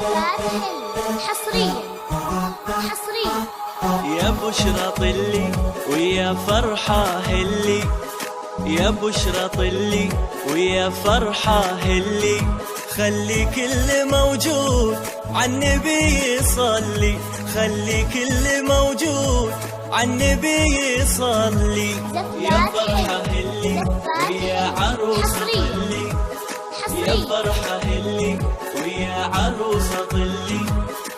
حصريا يا بشرى طلي ويا فرحة هلي، يا بشرى طلي ويا فرحة هلي، خلي كل موجود عالنبي يصلي، خلي كل موجود عالنبي يصلي. يا فرحة هلي ويا عروسة طلي، يا فرحة هلي ويا عروسة طلي،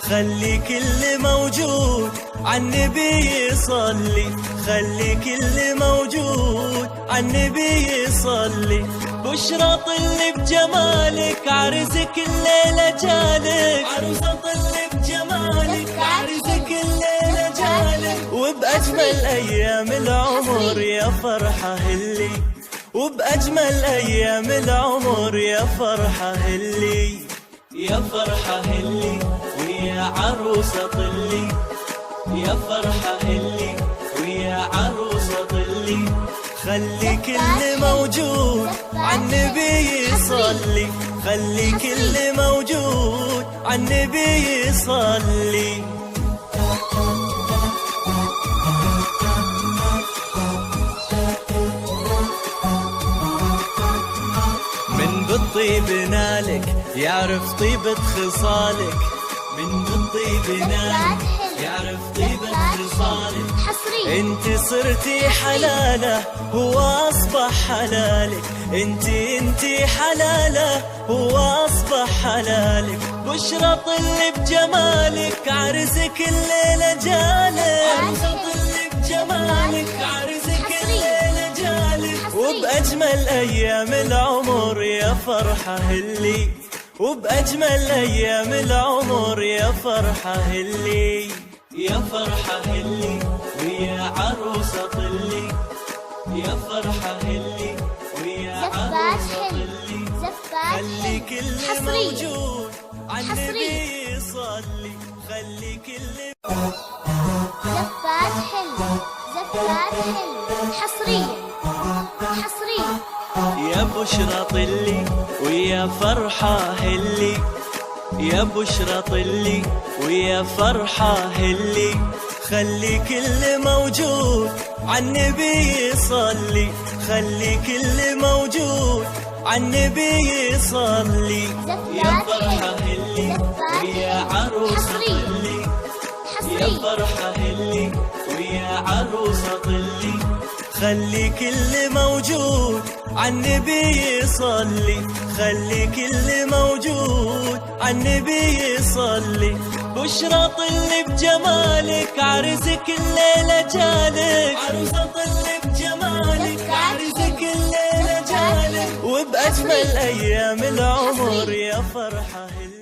خلي كل موجود عالنبي يصلي، خلي كل موجود عالنبي يصلي. بشرى طلي بجمالك عرسك الليلة جالك، عروسة طلي بجمالك عرسك الليلة جالك، وبأجمل أيام العمر يا فرحة هلي، وبأجمل أيام العمر يا فرحة هلي. يا فرحة هلي ويا عروسة طلي، يا فرحة هلي ويا عروسة طلي، خلي كل موجود عالنبي يصلي، خلي كل موجود عالنبي يصلي. من بالطيب نالك يعرف طيبة خصالك، من بالطيب نالك يعرف طيبة خصالك، انت صرتي حلالة هو اصبح حلالك، انت حلالة هو اصبح حلالك. بشرى طلي بجمالك عرسك الليلة جالك، عروسة طلي بجمالك عرسك الليلة جالك، وبأجمل أيام العمر يا فرحة هلي، وبأجمل أيام العمر يا فرحة هلي. يا فرحة هلي ويا عروسة طلي، يا فرحة هلي ويا عروسة طلي، خلي كل موجود عالنبي يصلي، خلي كل زفات حلو حصريا يا بشرى طلي ويا فرحة هلي، يا بشرى طلي ويا فرحة هلي، خلي كل موجود عالنبي يصلي، خلي كل موجود عالنبي يصلي. يا فرحة هلي ويا عروسة طلي، يا فرحة هلي ويا عروسة طلي، خلي كل موجود عالنبي يصلي، خلي كل موجود عالنبي يصلي. بشرى طلي بجمالك عرسك الليلة جالك، عروسة طلي بجمالك عرسك الليلة جالك، وبأجمل أيام العمر يا فرحة هلي.